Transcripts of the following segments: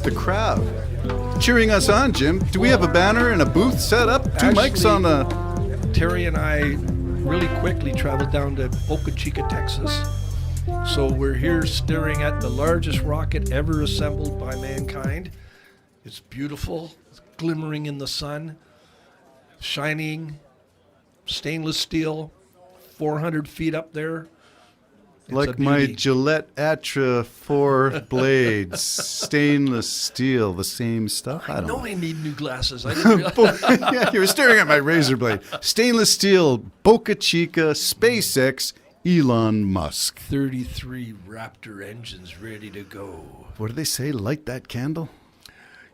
the crowd cheering us on, Jim. Do we have a banner and a booth set up? Two mics on the... Terry and I really quickly traveled down to Boca Chica, Texas. So we're here staring at the largest rocket ever assembled by mankind. It's beautiful. It's glimmering in the sun. Shining. Stainless steel. 400 feet up there. It's like my Gillette Atra 4 blades, stainless steel, the same stuff. I know I need new glasses. I didn't realize. Yeah, you were staring at my razor blade. Stainless steel, Boca Chica, SpaceX, Elon Musk. 33 Raptor engines ready to go. What do they say? Light that candle?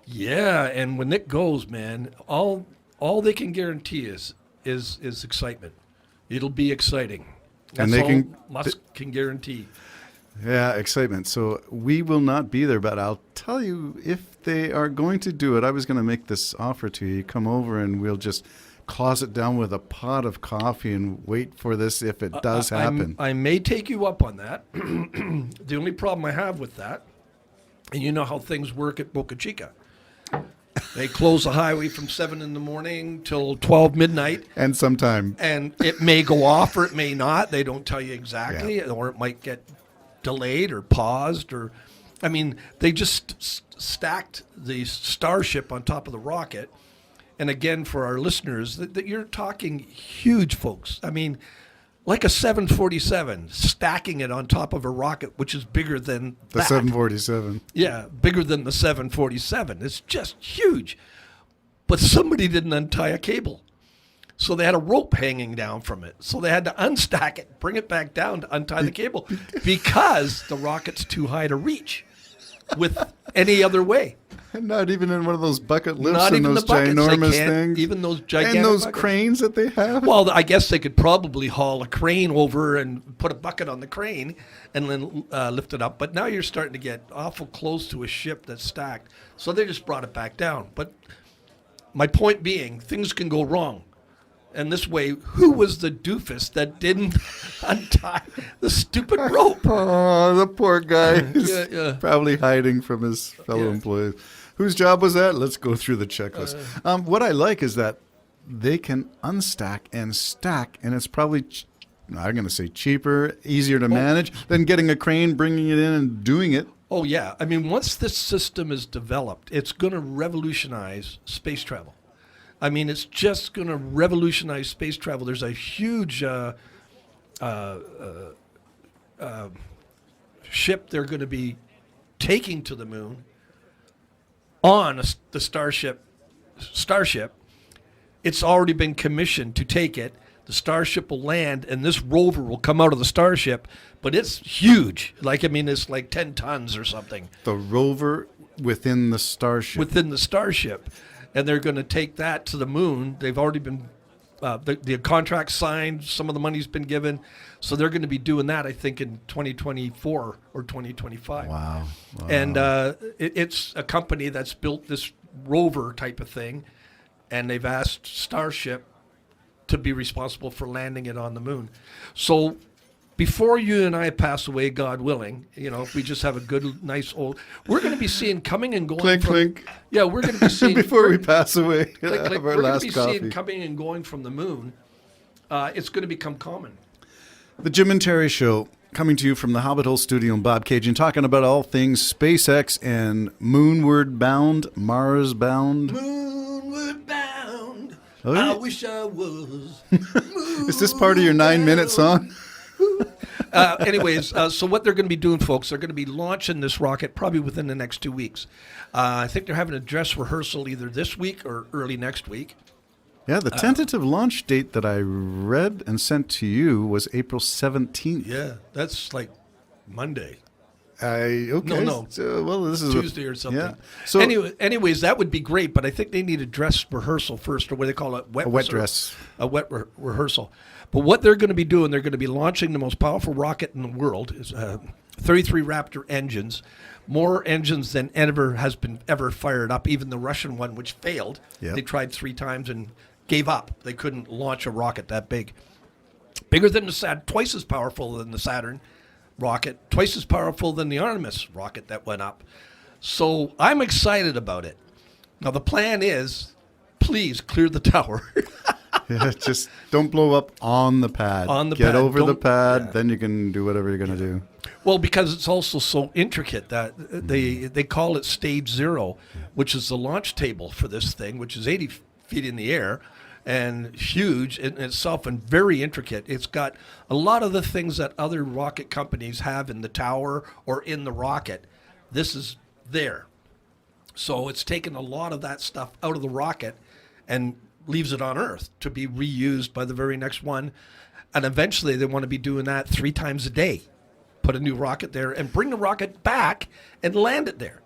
Yeah, and when it goes, man, all they can guarantee is excitement. It'll be exciting. That's all Musk can guarantee. Yeah, excitement. So we will not be there, but I'll tell you if they are going to do it. I was going to make this offer to you. Come over and we'll just closet down with a pot of coffee and wait for this if it does happen. I may take you up on that. The only problem I have with that, and you know how things work at Boca Chica. They close the highway from 7 in the morning till 12 midnight. And sometime. And it may go off or it may not. They don't tell you exactly. Yeah. Or it might get delayed or paused. I mean, they just stacked the Starship on top of the rocket. And again, for our listeners, that you're talking huge, folks. I mean, like a 747, stacking it on top of a rocket, which is bigger than the 747. Yeah, bigger than the 747. It's just huge. But somebody didn't untie a cable. So they had a rope hanging down from it. So they had to unstack it, bring it back down to untie the cable because the rocket's too high to reach with any other way. Not even in one of those bucket lifts Not and even those the buckets. ginormous things. Even those gigantic and those buckets. cranes that they have. Well, I guess they could probably haul a crane over and put a bucket on the crane and then lift it up. But now you're starting to get awful close to a ship that's stacked. So they just brought it back down. But my point being, things can go wrong. And this way, who was the doofus that didn't untie the stupid rope? Oh, the poor guy is probably hiding from his fellow employees. Whose job was that? Let's go through the checklist. What I like is that they can unstack and stack, and it's probably, I'm going to say cheaper, easier to manage than getting a crane, bringing it in and doing it. Oh, yeah. I mean, once this system is developed, it's going to revolutionize space travel. I mean, it's just going to revolutionize space travel. There's a huge ship they're going to be taking to the moon on the Starship. It's already been commissioned to take it. The Starship will land, and this rover will come out of the Starship, but it's huge. It's like 10 tons or something. The rover within the Starship. Within the Starship. And they're going to take that to the moon. They've already been, the contract signed, some of the money's been given. So they're going to be doing that, I think, in 2024 or 2025. Wow. And it's a company that's built this rover type of thing. And they've asked Starship to be responsible for landing it on the moon. So before you and I pass away, God willing, if we just have a good, nice old, we're going to be seeing coming and going. Clink, clink. Yeah, we're going to be seeing. Before we pass away, we're our last going to be coffee. seeing coming and going from the moon. It's going to become common. The Jim and Terry Show, coming to you from the Hobbit Hole Studio in Bob Cajun, talking about all things SpaceX and moonward bound, Mars bound. Moonward bound. Oh, yeah. I wish I was. Is this part of your 9-minute song? Anyways, so what they're going to be doing, folks, they're going to be launching this rocket probably within the next 2 weeks. I think they're having a dress rehearsal either this week or early next week. Yeah, the tentative launch date that I read and sent to you was April 17th. Yeah, that's like Monday. Okay. No. Well, this is Tuesday or something. Yeah. So anyways, that would be great, but I think they need a dress rehearsal first, or what they call it, a wet dress. A wet rehearsal. But what they're going to be doing, they're going to be launching the most powerful rocket in the world, is 33 Raptor engines, more engines than has been ever fired up. Even the Russian one, which failed, They tried 3 times and gave up. They couldn't launch a rocket that big. Bigger than the Saturn, twice as powerful than the Saturn rocket, twice as powerful than the Artemis rocket that went up. So I'm excited about it. Now the plan is, please clear the tower. Yeah, just don't blow up on the pad. On the Get pad. over the Don't- pad, yeah. then you can do whatever you're going to do. Well, because it's also so intricate that they call it stage 0, which is the launch table for this thing, which is 80 feet in the air and huge in itself and very intricate. It's got a lot of the things that other rocket companies have in the tower or in the rocket. This is there. So it's taken a lot of that stuff out of the rocket and leaves it on Earth to be reused by the very next one. And eventually they want to be doing that 3 times a day. Put a new rocket there and bring the rocket back and land it there.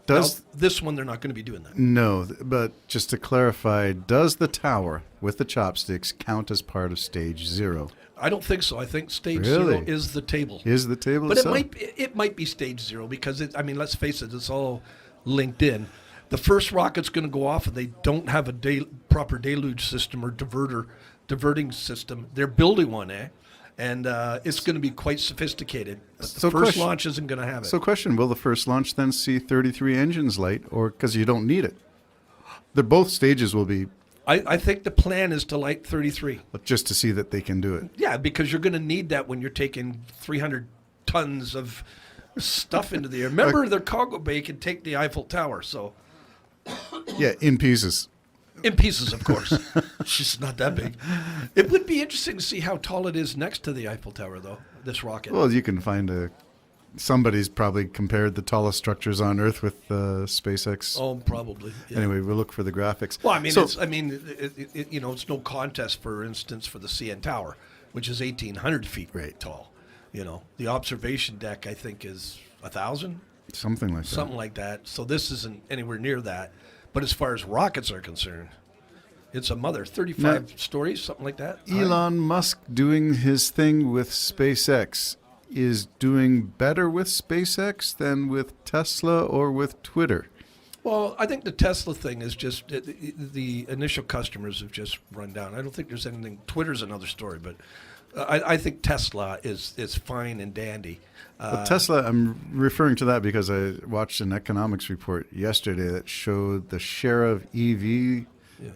Does Now, this one, they're not going to be doing that. No, but just to clarify, does the tower with the chopsticks count as part of stage 0? I don't think so. I think stage Really? 0 is the table. Is the table But itself? it might be stage 0 because, let's face it, it's all linked in. The first rocket's going to go off and they don't have a proper deluge system or diverting system. They're building one, and it's going to be quite sophisticated. But the first launch isn't going to have it. So question, will the first launch then see 33 engines light, or because you don't need it? Both stages will be I think the plan is to light 33. just to see that they can do it. Yeah, because you're going to need that when you're taking 300 tons of stuff into the air. Remember, their cargo bay can take the Eiffel Tower, so... Yeah, in pieces. In pieces, of course. She's not that big. It would be interesting to see how tall it is next to the Eiffel Tower, though, this rocket. Well, you can find somebody's probably compared the tallest structures on Earth with SpaceX. Oh, probably. Yeah. Anyway, we'll look for the graphics. Well, I mean, So- it's no contest, for instance, for the CN Tower, which is 1,800 feet tall. The observation deck, I think, is 1,000, something like that. something like that. So this isn't anywhere near that. But as far as rockets are concerned, it's a mother. 35 stories, something like that. Elon Musk doing his thing with SpaceX is doing better with SpaceX than with Tesla or with Twitter. Well, I think the Tesla thing is just the initial customers have just run down. I don't think there's anything. Twitter's another story, but I think Tesla is fine and dandy. But Tesla, I'm referring to that because I watched an economics report yesterday that showed the share of EV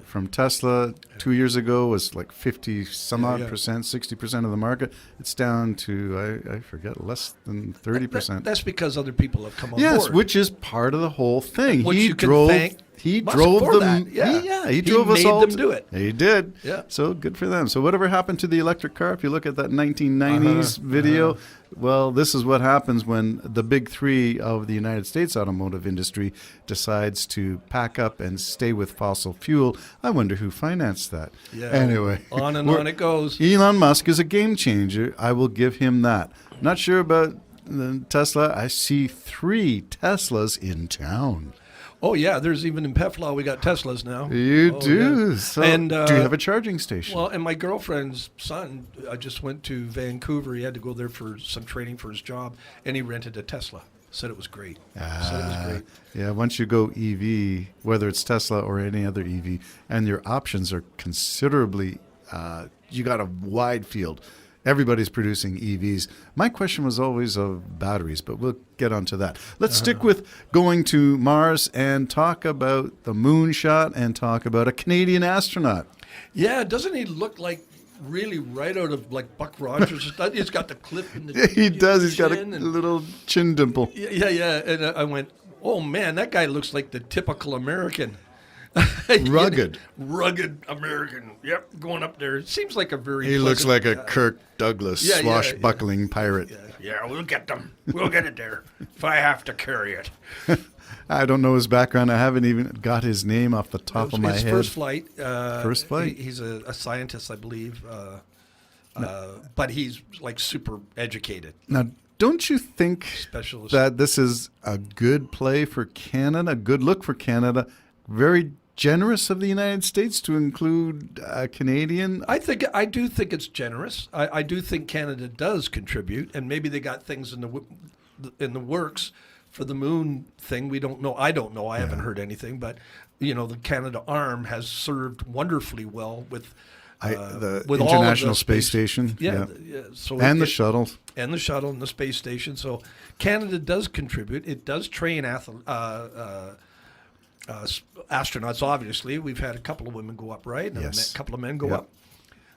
from Tesla 2 years ago was like 50 some odd percent, 60% of the market. It's down to, I forget, less than 30%. That's because other people have come on Yes, board. which is part of the whole thing. Which He you can drove. thank He Musk drove for them. that. Yeah. He drove us made all them to- do it. He did. Yeah. So good for them. So whatever happened to the electric car? If you look at that 1990s video, well, this is what happens when the big 3 of the United States automotive industry decides to pack up and stay with fossil fuel. I wonder who financed that. Yeah. Anyway, On and on it goes. Elon Musk is a game changer. I will give him that. Not sure about Tesla. I see 3 Teslas in town. Oh, yeah. There's even in Peflaw, we got Teslas now. You do. Yeah. So, And, do you have a charging station? Well, and my girlfriend's son just went to Vancouver. He had to go there for some training for his job, and he rented a Tesla. Said it was great. Said it was great. Yeah, once you go EV, whether it's Tesla or any other EV, and your options are considerably, you got a wide field. Everybody's producing EVs. My question was always of batteries, but we'll get onto that. Let's stick with going to Mars and talk about the moonshot and talk about a Canadian astronaut. Yeah, doesn't he look like really right out of like Buck Rogers? He's got the clip in the He does. He's got a chin and- little chin dimple. Yeah. And I went, oh, man, that guy looks like the typical American. Rugged. Rugged American. Yep, going up there. It seems like a very He looks like pleasant a guy. Kirk Douglas Yeah, swashbuckling pirate. Yeah, we'll get them. We'll get it there if I have to carry it. I don't know his background. I haven't even got his name off the top of my His head. first flight. First flight? He's a scientist, I believe. But he's like super educated. Now, don't you think Specialist. that this is a good play for Canada, a good look for Canada, very generous of the United States to include a Canadian? I do think it's generous. I do think Canada does contribute, and maybe they got things in the works for the moon thing. We don't know. I don't know. I haven't heard anything, but the Canada arm has served wonderfully well with The with all of International the Space Station. Yeah. So and the shuttle. And the shuttle and the space station. So Canada does contribute. It does train astronauts, obviously. We've had a couple of women go up, right? And Yes. a couple of men go up.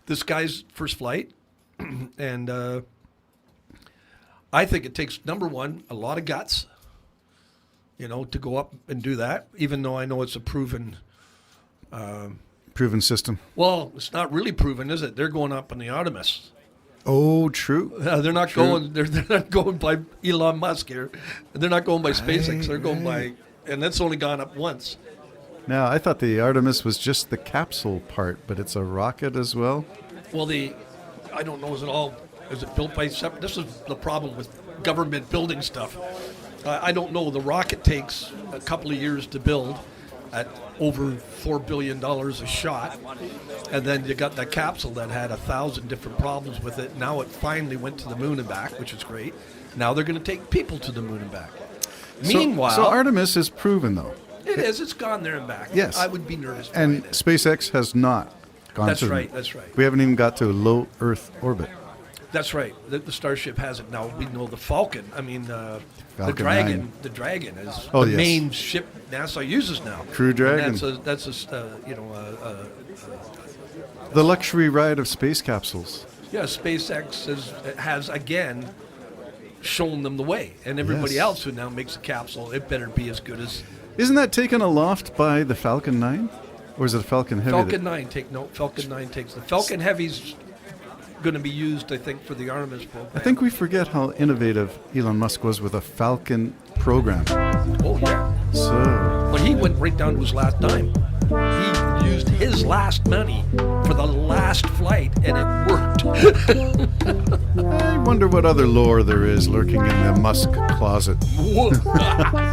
This guy's first flight. And I think it takes, number one, a lot of guts, to go up and do that, even though I know it's a proven system. Well, it's not really proven, is it? They're going up on the Artemis. Oh, true. They're not going. They're not going by Elon Musk here. They're not going by SpaceX. They're going by, and that's only gone up once. Now, I thought the Artemis was just the capsule part, but it's a rocket as well. Well, I don't know. Is it built by separate? This is the problem with government building stuff. I don't know. The rocket takes a couple of years to build, at over $4 billion a shot, and then you got that capsule that had 1,000 different problems with it. Now it finally went to the moon and back, which is great. Now they're going to take people to the moon and back. Meanwhile, so Artemis is proven though. It is. It's gone there and back. Yes, I would be nervous. And SpaceX has not gone. That's to right. That's right. We haven't even got to low Earth orbit. That's right. The Starship hasn't. Now we know the Falcon. I mean, the Falcon Dragon. 9. The Dragon is Oh, the yes. main ship NASA uses now. Crew Dragon. And that's The luxury ride of space capsules. yeah. SpaceX has again shown them the way, and everybody Yes. else who now makes a capsule, it better be as good as Isn't that taken aloft by the Falcon 9? Or is it a Falcon Heavy? Falcon 9. Falcon 9 takes the Falcon Heavy's going to be used, I think, for the Artemis program. I think we forget how innovative Elon Musk was with a Falcon program. Oh yeah. So, But he went right down to his last dime. He used his last money for the last flight, and it worked. I wonder what other lore there is lurking in the Musk closet. Whoa.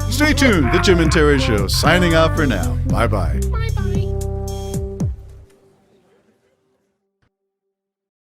Stay tuned. The Jim and Terry Show signing off for now. Bye-bye. Bye bye.